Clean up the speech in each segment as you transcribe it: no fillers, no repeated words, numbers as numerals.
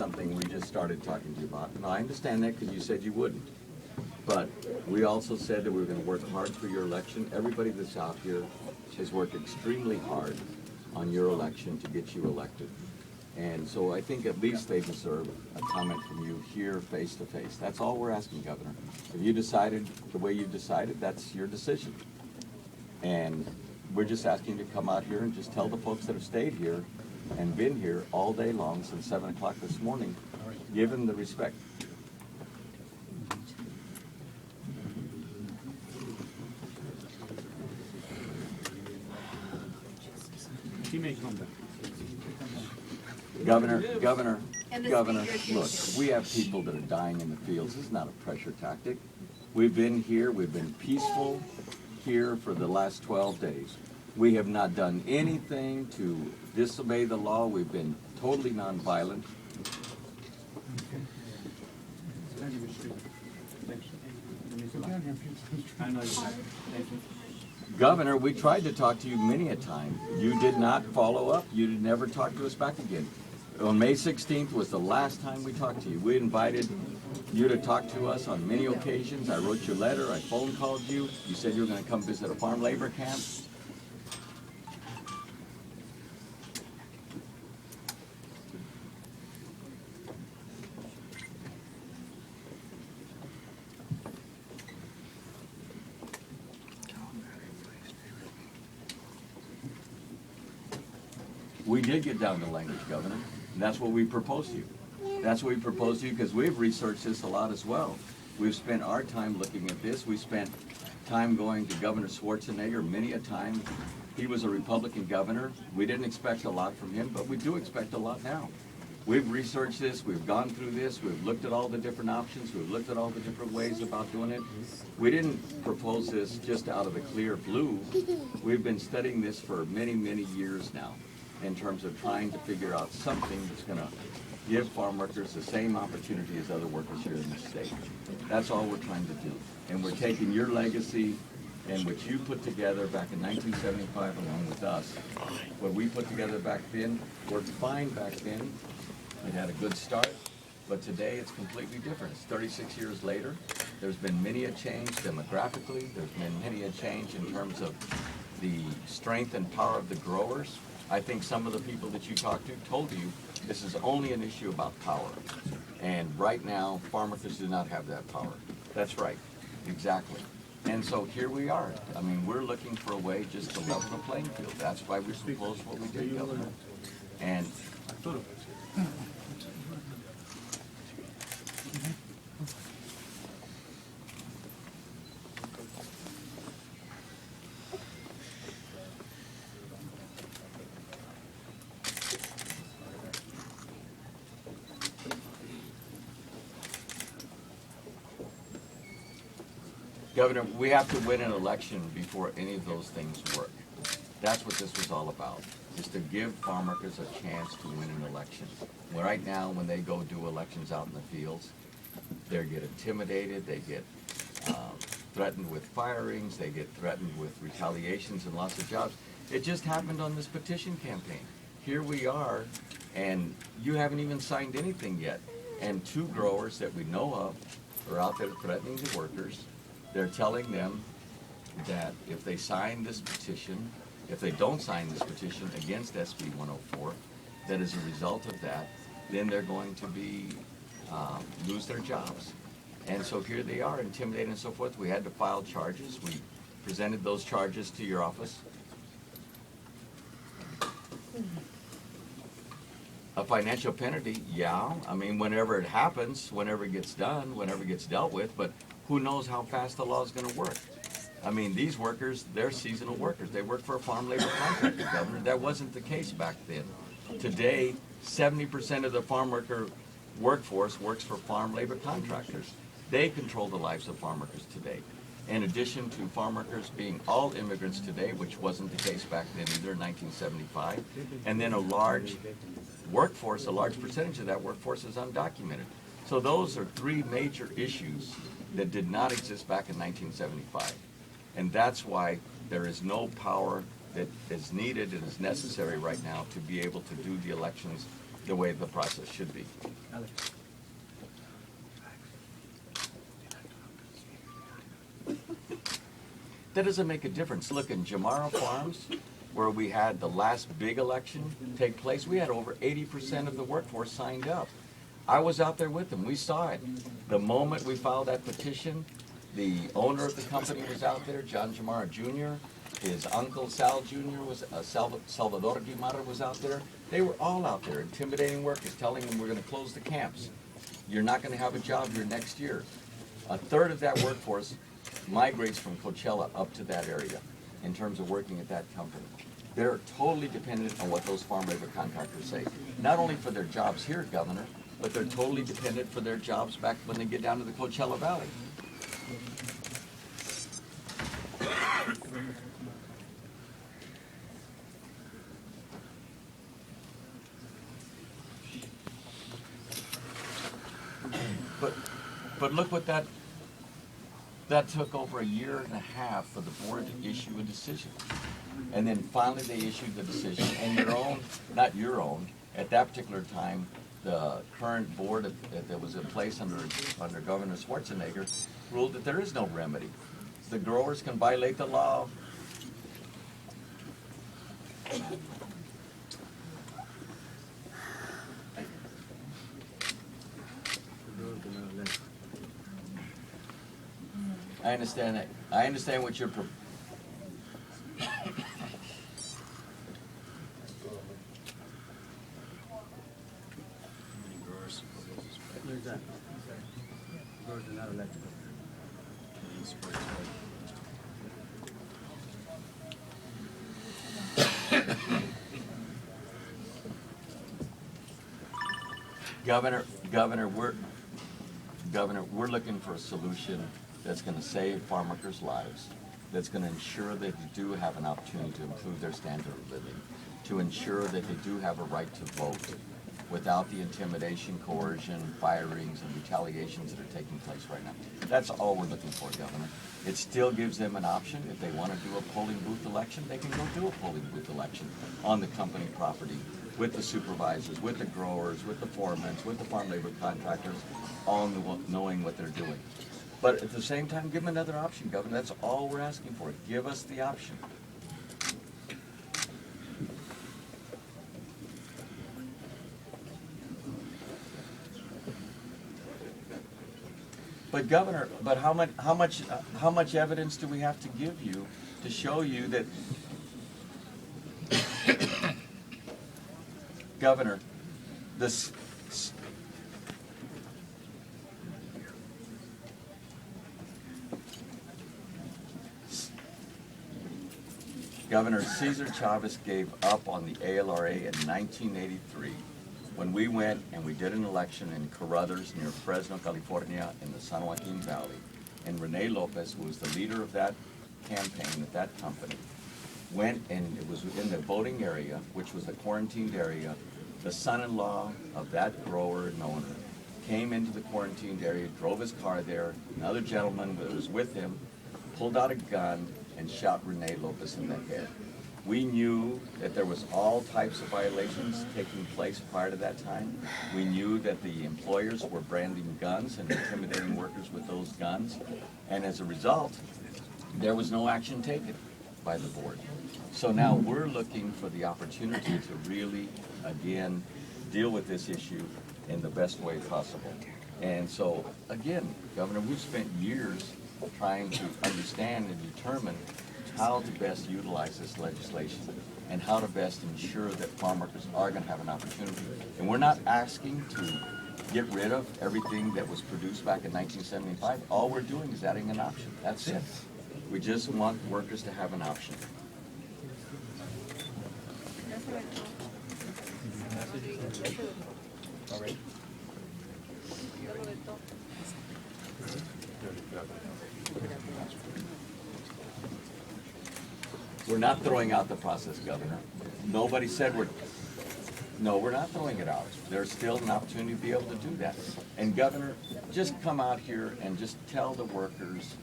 something we just started talking to you about. And I understand that because you said you wouldn't. But we also said that we were going to work hard for your election. Everybody that's out here has worked extremely hard on your election to get you elected. And so I think at least they deserve a comment from you here face to face. That's all we're asking, Governor. If you decided the way you decided, that's your decision. And we're just asking you to come out here and just tell the folks that have stayed here and been here all day long since 7 o'clock this morning, give them the respect. He may come back. Governor, look, we have people that are dying in the fields. This is not a pressure tactic. We've been here, we've been peaceful here for the last 12 days. We have not done anything to disobey the law. We've been totally nonviolent. Governor, we tried to talk to you many a time. You did not follow up. You did never talk to us back again. On May 16th was the last time we talked to you. We invited you to talk to us on many occasions. I wrote you a letter. I phone called you. You said you were going to come visit a farm labor camp. We did get down to language, Governor, and that's what we proposed to you. That's what we proposed to you because we've researched this a lot as well. We've spent our time looking at this. We spent time going to Governor Schwarzenegger many a time. He was a Republican governor. We didn't expect a lot from him, but we do expect a lot now. We've researched this. We've gone through this. We've looked at all the different options. We've looked at all the different ways about doing it. We didn't propose this just out of the clear blue. We've been studying this for many, many years now, in terms of trying to figure out something that's going to give farm workers the same opportunity as other workers here in this state. That's all we're trying to do. And we're taking your legacy and what you put together back in 1975 along with us. What we put together back then worked fine back then. It had a good start. But today it's completely different. It's 36 years later. There's been many a change demographically. There's been many a change in terms of the strength and power of the growers. I think some of the people that you talked to told you this is only an issue about power. And right now, farm workers do not have that power. That's right, exactly. And so here we are. I mean, we're looking for a way just to level the playing field. That's why we proposed what we did, Governor. And Governor, we have to win an election before any of those things work. That's what this was all about, is to give farm workers a chance to win an election. Well, right now, when they go do elections out in the fields, they get intimidated, they get threatened with firings, they get threatened with retaliations and loss of jobs. It just happened on this petition campaign. Here we are, and you haven't even signed anything yet. And two growers that we know of are out there threatening the workers. They're telling them that if they sign this petition, if they don't sign this petition against SB 104, that as a result of that, then they're going to be lose their jobs. And so here they are, intimidated and so forth. We had to file charges. We presented those charges to your office. A financial penalty, yeah. I mean, whenever it happens, whenever it gets done, whenever it gets dealt with, but who knows how fast the law is going to work. I mean, these workers, they're seasonal workers. They work for a farm labor contractor, Governor. That wasn't the case back then. Today, 70% of the farm worker workforce works for farm labor contractors. They control the lives of farm workers today. In addition to farm workers being all immigrants today, which wasn't the case back then either in 1975, and then a large workforce, a large percentage of that workforce is undocumented. So those are three major issues that did not exist back in 1975. And that's why there is no power that is needed and is necessary right now to be able to do the elections the way the process should be. That doesn't make a difference. Look, in Jamara Farms, where we had the last big election take place, we had over 80% of the workforce signed up. I was out there with them. We saw it. The moment we filed that petition, the owner of the company was out there, John Jamara Jr., his uncle Sal Jr. was, Salvador Guimara was out there. They were all out there intimidating workers, telling them we're going to close the camps. You're not going to have a job here next year. A third of that workforce migrates from Coachella up to that area in terms of working at that company. They're totally dependent on what those farm labor contractors say. Not only for their jobs here, Governor, but they're totally dependent for their jobs back when they get down to the Coachella Valley. But look what that took over a year and a half for the board to issue a decision. And then finally they issued the decision, and your own, not your own, at that particular time, the current board that was in place under Governor Schwarzenegger ruled that there is no remedy. The growers can violate the law. I understand that. I understand what you're. Where's that? Growers are not elected. Governor, we're looking for a solution that's going to save farm workers' lives, that's going to ensure that they do have an opportunity to improve their standard of living, to ensure that they do have a right to vote without the intimidation, coercion, firings, and retaliations that are taking place right now. That's all we're looking for, Governor. It still gives them an option. If they want to do a polling booth election, they can go do a polling booth election on the company property with the supervisors, with the growers, with the foremen, with the farm labor contractors, all knowing what they're doing. But at the same time, give them another option, Governor. That's all we're asking for. Give us the option. But Governor, but how much evidence do we have to give you to show you that, Governor, this. Governor Cesar Chavez gave up on the ALRA in 1983 when we went and we did an election in Carruthers near Fresno, California in the San Joaquin Valley. And Rene Lopez, who was the leader of that campaign at that company, went and it was in the voting area, which was a quarantined area. The son-in-law of that grower and owner came into the quarantined area, drove his car there. Another gentleman that was with him pulled out a gun and shot Rene Lopez in the head. We knew that there was all types of violations taking place prior to that time. We knew that the employers were branding guns and intimidating workers with those guns. And as a result, there was no action taken by the board. So now we're looking for the opportunity to really, again, deal with this issue in the best way possible. And so, again, Governor, we've spent years trying to understand and determine how to best utilize this legislation and how to best ensure that farm workers are going to have an opportunity. And we're not asking to get rid of everything that was produced back in 1975. All we're doing is adding an option. That's it. We just want workers to have an option. All right. We're not throwing out the process, Governor. Nobody said no, we're not throwing it out. There's still an opportunity to be able to do that. And Governor, just come out here and just tell the workers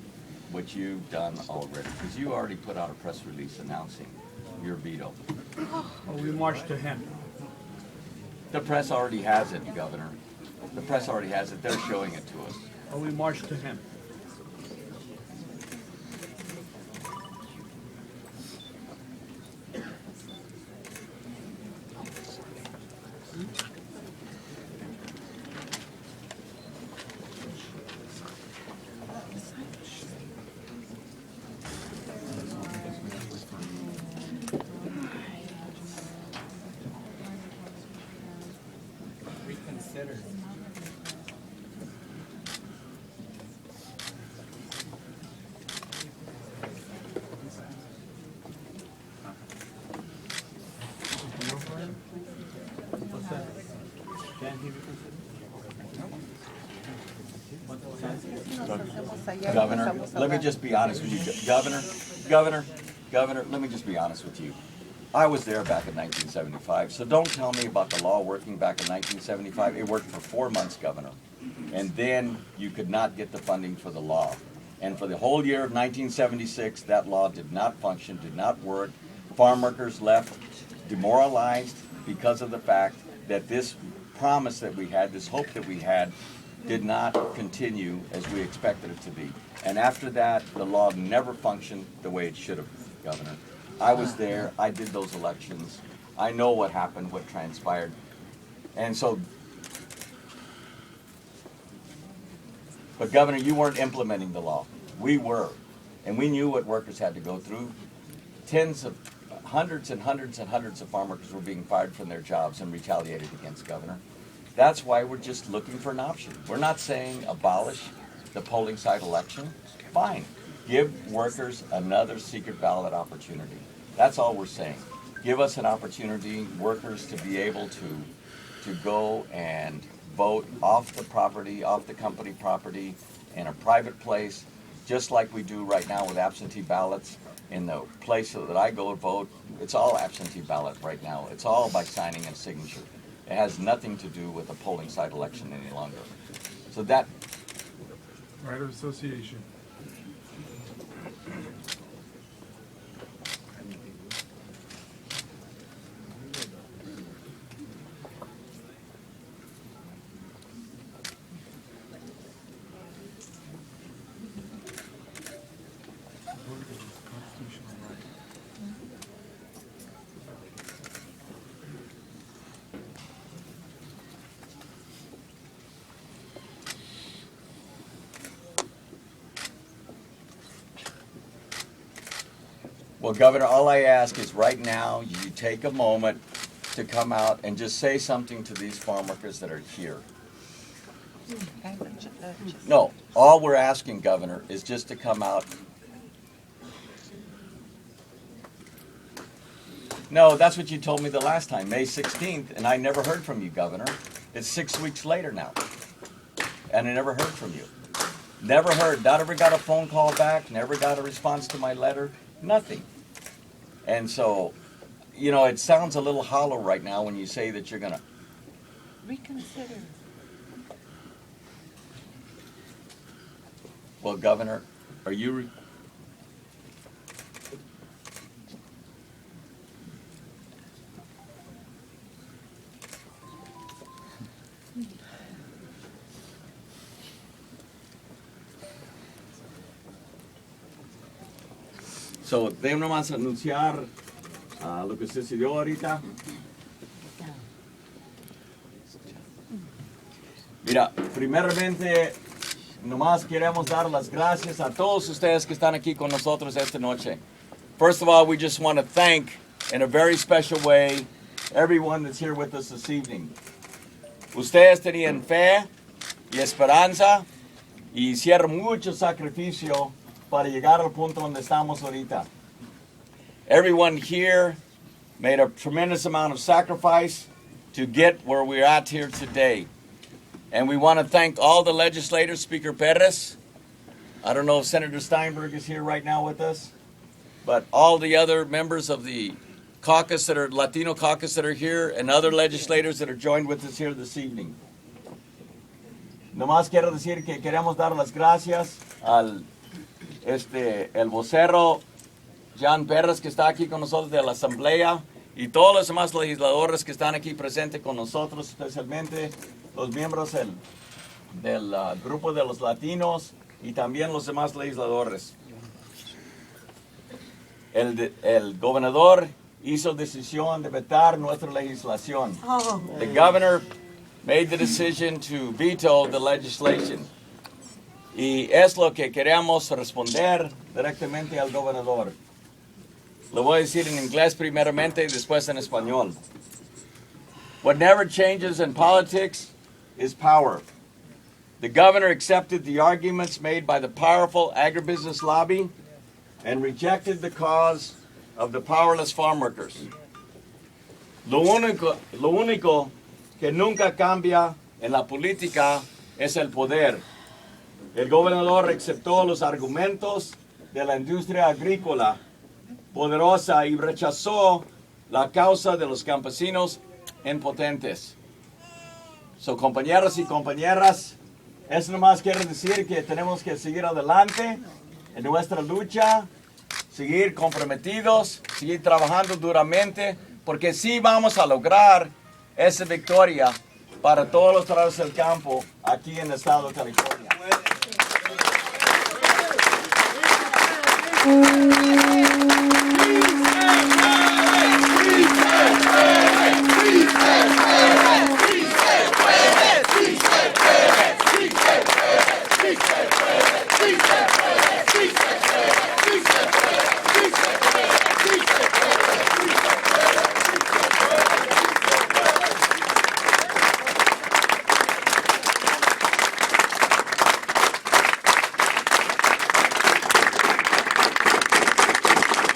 what you've done already, because you already put out a press release announcing your veto. Oh, we marched to him. The press already has it, Governor. The press already has it. They're showing it to us. Or we march to him. Reconsider. What's that? Can he reconsider? Governor, let me just be honest with you. Governor, let me just be honest with you. I was there back in 1975, so don't tell me about the law working back in 1975. It worked for 4 months, Governor. And then you could not get the funding for the law. And for the whole year of 1976, that law did not function, did not work. Farm workers left demoralized because of the fact that this promise that we had, this hope that we had, did not continue as we expected it to be. And after that, the law never functioned the way it should have, Governor. I was there, I did those elections, I know what happened, what transpired. And so, but Governor, you weren't implementing the law. We were. And we knew what workers had to go through. Hundreds and hundreds and hundreds of farm workers were being fired from their jobs and retaliated against, Governor. That's why we're just looking for an option. We're not saying abolish the polling site election. Fine. Give workers another secret ballot opportunity. That's all we're saying. Give us an opportunity, workers, to be able to go and vote off the property, off the company property, in a private place, just like we do right now with absentee ballots. In the place that I go vote, it's all absentee ballot right now. It's all by signing a signature. It has nothing to do with a polling site election any longer. So that... Right of association. Well, Governor, all I ask is right now you take a moment to come out and just say something to these farm workers that are here. No, all we're asking, Governor, is just to come out. No, that's what you told me the last time, May 16th, and I never heard from you, Governor. It's 6 weeks later now, and I never heard from you. Never heard, not ever got a phone call back, never got a response to my letter, nothing. And so, you know, it sounds a little hollow right now when you say that you're gonna reconsider. Well, Governor, are you So, déjame nomás anunciar lo que sucedió ahorita. Mira, primeramente, nomás queremos dar las gracias a todos ustedes que están aquí con nosotros esta noche. First of all, we just want to thank, in a very special way, everyone that's here with us this evening. Ustedes tenían fe y esperanza y hicieron mucho sacrificio para llegar al punto donde estamos ahorita. Everyone here made a tremendous amount of sacrifice to get where we're at here today. And we want to thank all the legislators, Speaker Perez. I don't know if Senator Steinberg is here right now with us, but all the other members of the caucus that are Latino caucus that are here, and other legislators that are joined with us here this evening. Nomás quiero decir que queremos dar las gracias al el vocero Jan Perez, que está aquí con nosotros de la Asamblea, y todos los demás legisladores que están aquí presentes con nosotros, especialmente los miembros del grupo de los latinos y también los demás legisladores. El gobernador hizo decisión de vetar nuestra legislación. The governor made the decision to veto the legislation. Y es lo que queremos responder directamente al gobernador. Lo voy a decir en inglés primeramente y después en español. What never changes in politics is power. The governor accepted the arguments made by the powerful agribusiness lobby and rejected the cause of the powerless farm workers. Lo único que nunca cambia en la política es el poder. El gobernador aceptó los argumentos de la industria agrícola poderosa y rechazó la causa de los campesinos impotentes. So, compañeros y compañeras, eso nomás quiere decir que tenemos que seguir adelante en nuestra lucha, seguir comprometidos, seguir trabajando duramente, porque sí vamos a lograr esa victoria para todos los trabajadores del campo aquí en el estado de California.